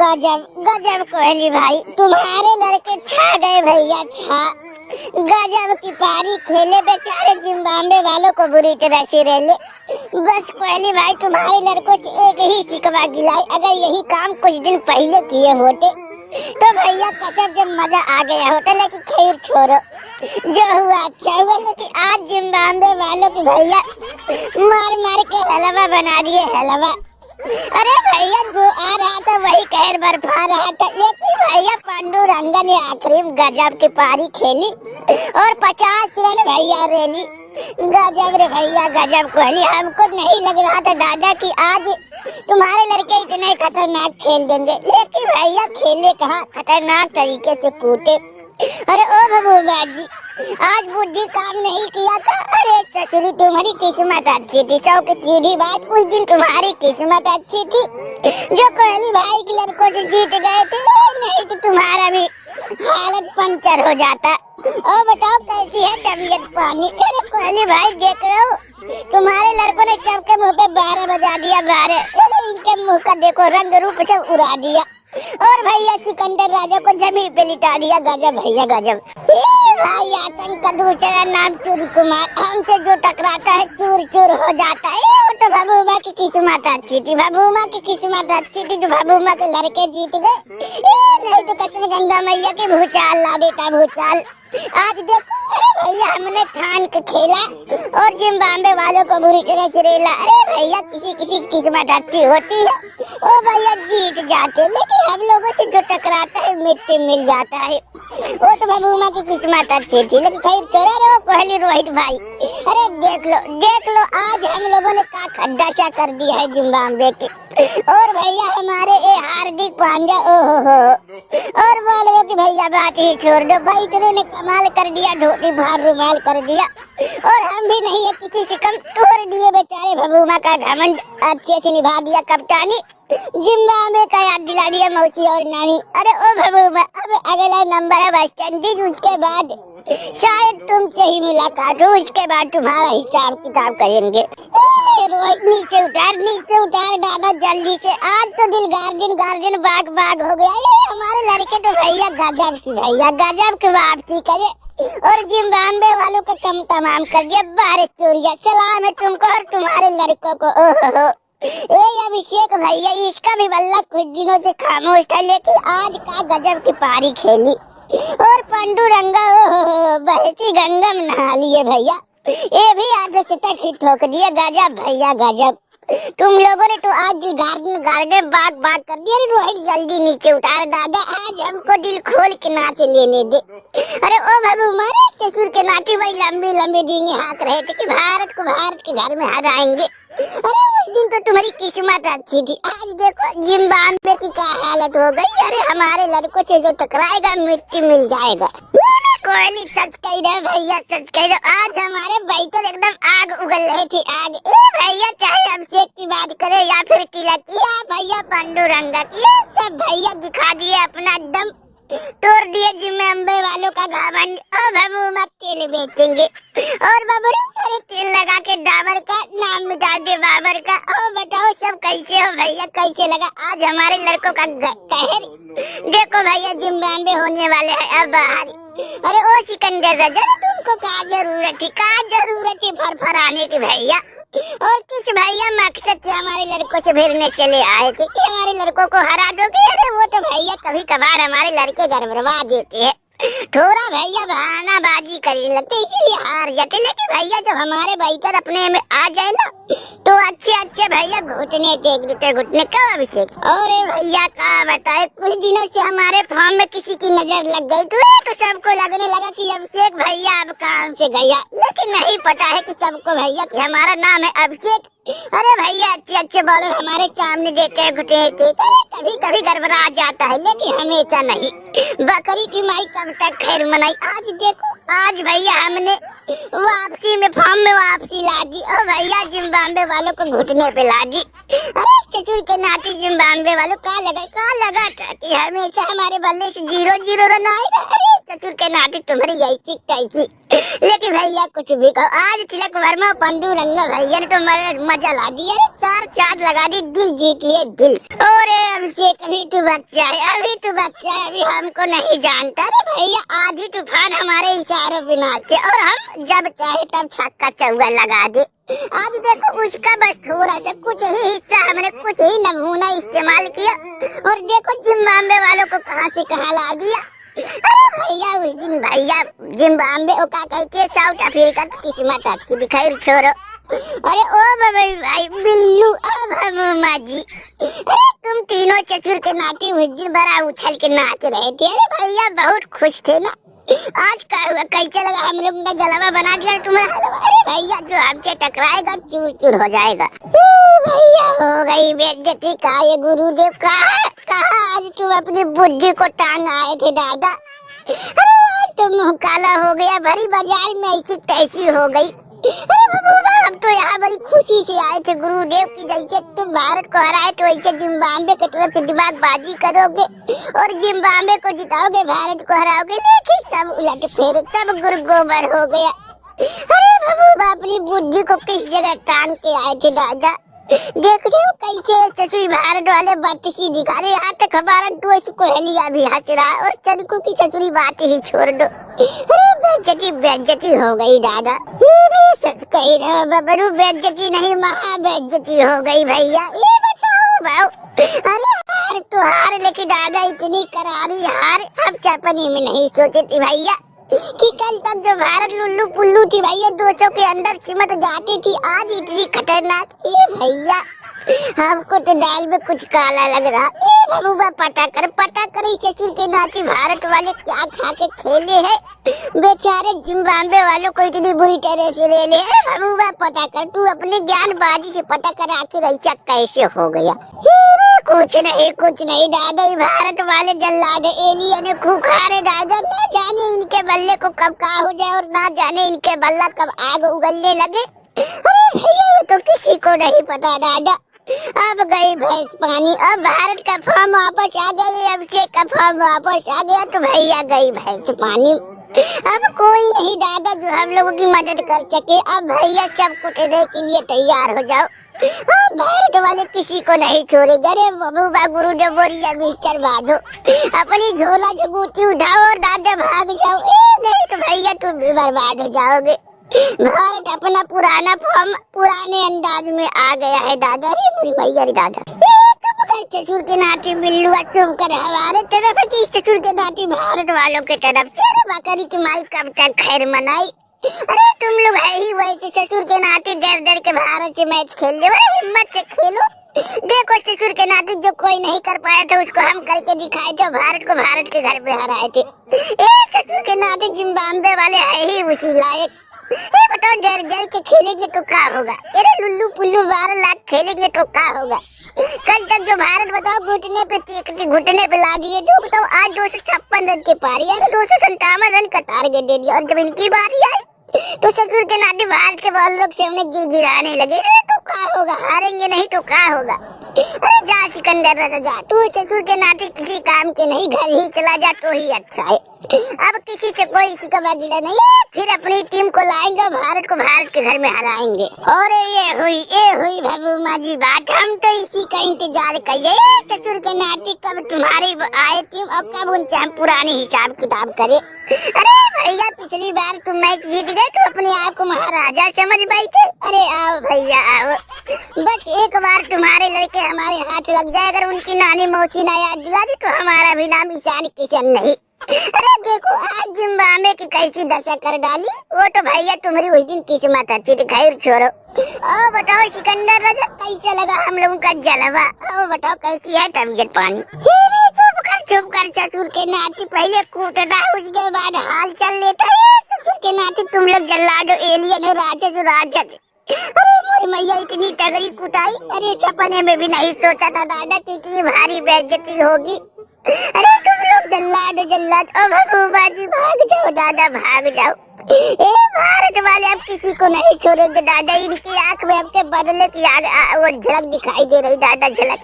गजब गजब कोहली भाई, तुम्हारे लड़के छा गए भैया, छा। गजब की पारी खेले, बेचारे जिम्बाब्वे वालों को बुरी तरह से रेले। बस कोहली भाई, तुम्हारे लड़कों से एक ही शिकवा गिलाई, अगर यही काम कुछ दिन पहले किए होते तो भैया कसम से मजा आ गया होता। लेकिन खैर छोड़ो, जो हुआ अच्छा हुआ। लेकिन आज जिम्बाब्वे वालों की भैया मार मार के हलवा बना दिए, हलवा। अरे भैया, जो आ रहा था वही कहर बरफा रहा था। लेकिन भैया पांडुरंगा ने आखिरी में गजब की पारी खेली और 50 रन भैया रेली। गजब रे भैया, गजब कोहली। हमको नहीं लग रहा था दादा कि आज तुम्हारे लड़के इतने खतरनाक खेल देंगे, लेकिन भैया खेले कहाँ, खतरनाक तरीके से कूटे। अरे ओ भगवान जी, आज बुद्धि काम नहीं किया था। अरे चतुरी, तुम्हारी किस्मत अच्छी थी। सौ की सीधी बात, उस दिन तुम्हारी किस्मत अच्छी थी जो कोहली भाई के लड़कों से जीत गए थे, नहीं तो तुम्हारा भी हालत पंचर हो जाता। और बताओ कैसी है तबीयत पानी? अरे कोहली भाई, देख रहे हो तुम्हारे लड़कों ने सबके मुंह पे 12 बजा दिया, 12। इनके मुंह का देखो रंग रूप से उड़ा दिया। और भैया सिकंदर राजा को जमीन पे लिटा दिया। गजब भैया, गजब। भाई आतंक का दूसरा नाम चूरी कुमार, हमसे जो टकराता है चूर चूर हो जाता है। वो तो भभूमा की किस्मत अच्छी थी, भभूमा की किस्मत अच्छी थी जो भभूमा के लड़के जीत गए। नहीं तो कसम गंगा मैया की भूचाल ला देता, भूचाल। आज देखो, अरे भैया हमने ठान के खेला और जिम्बाब्वे वालों को बुरी तरह से रेला। अरे भैया, किसी किसी की किस्मत अच्छी होती है, ओ भैया जीत जाते। लेकिन हम लोगों से जो टकराता है मिट्टी मिल जाता है। वो तो भभूमा की किस्मत अच्छी थी। लेकिन खैर चोरा रहे हो कोहली रोहित भाई। अरे देख लो आज हम लोगों ने का खड्डा सा कर दिया है जिम्बाब्वे की। और भैया हमारे ये हार्दिक पांड्या, ओहो, और बोलो कि भैया बात ही छोड़ दो भाई, इन्होंने कमाल कर दिया, धोती भार रुमाल कर दिया। और हम भी नहीं है किसी से कम, तोड़ दिए बेचारे भभूमा का घमंड, अच्छे से निभा दिया कप्तानी। जिम्बाब्वे का याद दिला दिया मौसी और नानी। अरे ओ भभूमा, अब अगला नंबर है वेस्ट इंडीज, उसके बाद शायद तुमसे ही मुलाकात हो, उसके बाद तुम्हारा हिसाब किताब करेंगे। रोहित नीचे उतार दादा जल्दी से। आज तो दिल गार्डन बाग बाग हो गया। ये हमारे लड़के तो भैया गजब की, भैया गजब की वापसी करे और जिम्बाब्वे वालों का कम तमाम कर दिया। बारिश चोरिया, सलाम है तुमको और तुम्हारे लड़कों को। ओहो, ये अभिषेक भैया, इसका भी बल्ला कुछ दिनों से खामोश था, लेकिन आज का गजब की पारी खेली। और पांडुरंगा, ओहो, बहती गंगा में नहा लिए भैया। ये भी आज तक ही ठोक दिया। गजब भैया, गजब। तुम लोगों ने तो आज गार्डन बाग बाग कर दिया। रोहित जल्दी नीचे उतार दादा, आज हमको दिल खोल के नाच लेने दे। अरे ओ भभूमा, ससुर के नाचे वही लंबी लंबी डींगे हाँक रहे थे कि भारत को भारत के घर में हराएंगे। अरे उस दिन तो तुम्हारी किस्मत अच्छी थी। आज देखो जिम्बाब्वे की क्या हालत हो गई। अरे हमारे लड़कों से जो टकराएगा मिट्टी मिल जाएगा। कोहली सच कह रहे भैया, सच कह रहे। आज हमारे बैठक एकदम आग उगल रही थी, आग। भैया चाहे अभिषेक की बात करे या फिर तिलक की, या भैया पांडुरंगा की, सब भैया दिखा दिए अपना दम, तोड़ दिए जिम्बाब्वे वालों का घमंड। अब हम तेल बेचेंगे और बाबर, अरे तेल लगा के डाबर का नाम मिटा दे बाबर का। और बताओ सब कैसे हो भैया, कैसे लगा आज हमारे लड़कों का कहर? देखो भैया जिम्बाब्वे होने वाले हैं अब बाहर। अरे ओ सिकंदर राजा, तुमको क्या जरूरत थी फरफराने की भैया? और किस भैया मकसद से हमारे लड़कों से भिड़ने चले आए थे कि हमारे लड़कों को हरा दोगे? अरे वो तो भैया कभी कभार हमारे लड़के गड़बड़वा देते हैं, थोड़ा भैया बहानाबाजी करने लगते, इसीलिए हार जाते। लेकिन भैया जब हमारे बैटर अपने में आ जाए ना तो अच्छे भैया घुटने टेक देते, घुटने का अभिषेक। और भैया का बताए, कुछ दिनों से हमारे फॉर्म में किसी की नजर लग गई तो सबको लगने लगा कि अभिषेक भैया अब काम से गया। लेकिन नहीं पता है कि सबको भैया कि हमारा नाम है अभिषेक। अरे भैया अच्छे बॉलर हमारे सामने देखे घुटे थे, कभी कभी गड़बड़ा जाता है लेकिन हमेशा नहीं। बकरी की माई कब तक खैर मनाई। आज देखो, आज भैया हमने वापसी में फॉर्म में वापसी ला दी और भैया जिम्बाब्वे वालों को घुटने पे ला दी। अरे चतुर के नाती जिम्बाब्वे वालों का लगा था कि हमेशा हमारे बल्ले से 0-0 रन आएगा। अरे चतुर के नाती तुम्हारी ऐसी। लेकिन भैया कुछ भी कहो, आज तिलक वर्मा पांडुरंगा भैया ने तो मजा ला दिया, 4 चांद लगा दी, दिल जीत लिए दिल। अरे अभिषेक अभी तू बच्चा है, अभी तू बच्चा है, अभी हमको नहीं जानता। अरे भैया आधी तूफान हमारे इशारों पे नाचे और हम जब चाहे तब छक्का चौका लगा दे। आज देखो उसका बस थोड़ा सा कुछ ही हिस्सा हमने कुछ ही नमूना इस्तेमाल किया और देखो जिम्बाब्वे वालों को कहां से कहां ला दिया। अरे भैया उस दिन भैया जिम्बाब्वे ओ का कहते साउथ अफ्रीका की किस्मत अच्छी दिखाई छोड़ो। अरे ओ भाई बिल्लू अब हम माजी, अरे तुम तीनों चतुर के नाते उस दिन बड़ा उछल के नाच रहे थे। अरे भैया बहुत खुश थे ना। आज का हुआ कैसे लगा हम लोग का जलवा बना दिया तुम्हारा हलवा। अरे भैया जो हमसे टकराएगा चूर चूर हो जाएगा। भैया हो गई बेइज्जती का ये गुरुदेव कहा आज तुम अपनी बुद्धि को टांग आए थे दादा। अरे आज तो मुँह काला हो गया, भरी बाजार में ऐसी तैसी हो गई। अरे बाबा हम तो यहाँ बड़ी खुशी से आए थे गुरुदेव की, जैसे तुम भारत को हराए तो ऐसे जिम्बाब्वे की तरफ से दिमागबाजी करोगे और जिम्बाब्वे को जिताओगे, भारत को हराओगे, लेकिन सब उलट फेर सब गुरगोबर हो गया। अरे बाबू अपनी बुद्धि को किस जगह टांग के आए थे दादा। देख रहे हो कैसे चतुर भारत वाले बत्तीसी दिखा रहे। यहाँ तक हमारा दोस्त कोहलिया भी हंस रहा और चनकू की चतुरी बात ही छोड़ दो। अरे बेइज्जती हो गई दादा। ये भी सच कह रहे हो बबरू, बेइज्जती नहीं महा बेइज्जती हो गई भैया। ये बताओ भाव, अरे हार तो हार, लेकिन दादा इतनी करारी हार अब सपने में नहीं सोचे थी भैया कि कल तक जो भारत लुल्लू पुल्लू थी भैया 200 के अंदर सिमट जाती थी, आज इतनी खतरनाक। ये भैया हमको तो दाल में कुछ काला लग रहा। ए बबूबा पता कर ससुर के नाती भारत वाले क्या खा के खेले हैं, बेचारे जिम्बाब्वे वालों को इतनी बुरी तरह से ले ले। बबूबा पता कर, तू अपने ज्ञान बाजी से पता कर आखिर ऐसा कैसे हो गया। कुछ नहीं दादा, भारत वाले जल्लाद एलियन खूंखार दादा, ना जाने इनके बल्ले को कब का हो जाए और ना जाने इनके बल्ला कब आग उगलने लगे। अरे भैया ये तो किसी को नहीं पता दादा। अब गई भैंस पानी, अब भारत का फॉर्म वापस आ गई, अभिषेक का फॉर्म वापस आ गया तो भैया गई भैंस पानी। अब कोई नहीं दादा जो हम लोगों की मदद कर सके। अब भैया सब कुटने के लिए तैयार हो जाओ। अब भारत वाले किसी को नहीं छोड़ेंगे। अरे बबूबा गुरुदेव बोरिया बिस्तर बांधो, अपनी झोला झगूती उठाओ और दादा भाग जाओ। नहीं तो भैया तुम भी बर्बाद हो जाओगे। भारत अपना पुराना फॉर्म पुराने अंदाज में आ गया है दादा। रे मुरी भैया रे दादा, चुप कर ससुर के नाती बिल्लू, चुप कर हमारे तरफ की ससुर के नाती भारत वालों के तरफ। तेरे बकरी की माई कब तक खैर मनाई। अरे तुम लोग है ही वैसे ससुर के नाते डर के भारत से मैच खेल रहे हो। हिम्मत से खेलो। देखो ससुर के नाते जो कोई नहीं कर पाया था उसको हम करके दिखाए थे, भारत को भारत के घर पे हराए थे। ससुर के नाते जिम्बाब्वे वाले है ही उसी लायक। बताओ डर के खेलेंगे तो क्या होगा। अरे लुल्लू पुल्लू 12 लाख खेलेंगे तो क्या होगा। कल तक जो भारत बताओ घुटने पे ला दिए, जो बताओ आज 256 रन के पारी, अरे 257 रन का टारगेट दे दिया और जब इनकी बारी आई तो ससुर के नाते भारत के बॉलरों से हमने गिराने लगे। तो क्या होगा, हारेंगे नहीं तो क्या होगा। अरे जा सिकंदर राजा जा, तू ससुर के नाते किसी काम के नहीं, घर ही चला जा तो ही अच्छा है। अब किसी से कोई शिकवा गिला नहीं है, फिर अपनी टीम को लाएंगे, भारत को भारत के घर में हराएंगे। और ये हुई बाबू माँ जी बात, हम तो इसी का इंतजार करिए ससुर के नाते कब तुम्हारी आए टीम और कब उनसे हम पुराने हिसाब किताब करे। अरे भैया पिछली बार तुम मैच जीत गए तो अपने आप को महाराजा समझ बैठे। अरे आओ भैया आओ, बस एक बार तुम्हारे लड़के हमारे हाथ लग जाए, अगर उनकी नानी मौसी ना याद दिला दी तो हमारा भी नाम ईशान किशन नहीं। अरे देखो आज जिम्बाब्वे की कैसी दशा कर डाली। वो तो भैया तुम्हारी उस दिन किस्मत अच्छी थी, खैर छोड़ो। और बताओ सिकंदर राजा कैसा लगा हम लोगों का जलवा। और बताओ कैसी है तबीयत पानी। चुप कर ससुर के नाती, पहले कूटना उसके बाद हाल चल लेता है। ससुर के नाती तुम लोग जल्लादो एलियन राजस। अरे मोरी मैया इतनी तगड़ी कुटाई, अरे सपने में भी नहीं सोचा था दादा कि इतनी भारी बेइज्जती होगी। अरे तुम लोग जल्लाद ओ भगवान जी भाग जाओ दादा भाग जाओ। भारत वाले अब किसी को नहीं छोड़ेंगे दादा। इनकी आंख में आपके बदले की आग वो झलक दिखाई दे रही दादा, झलक।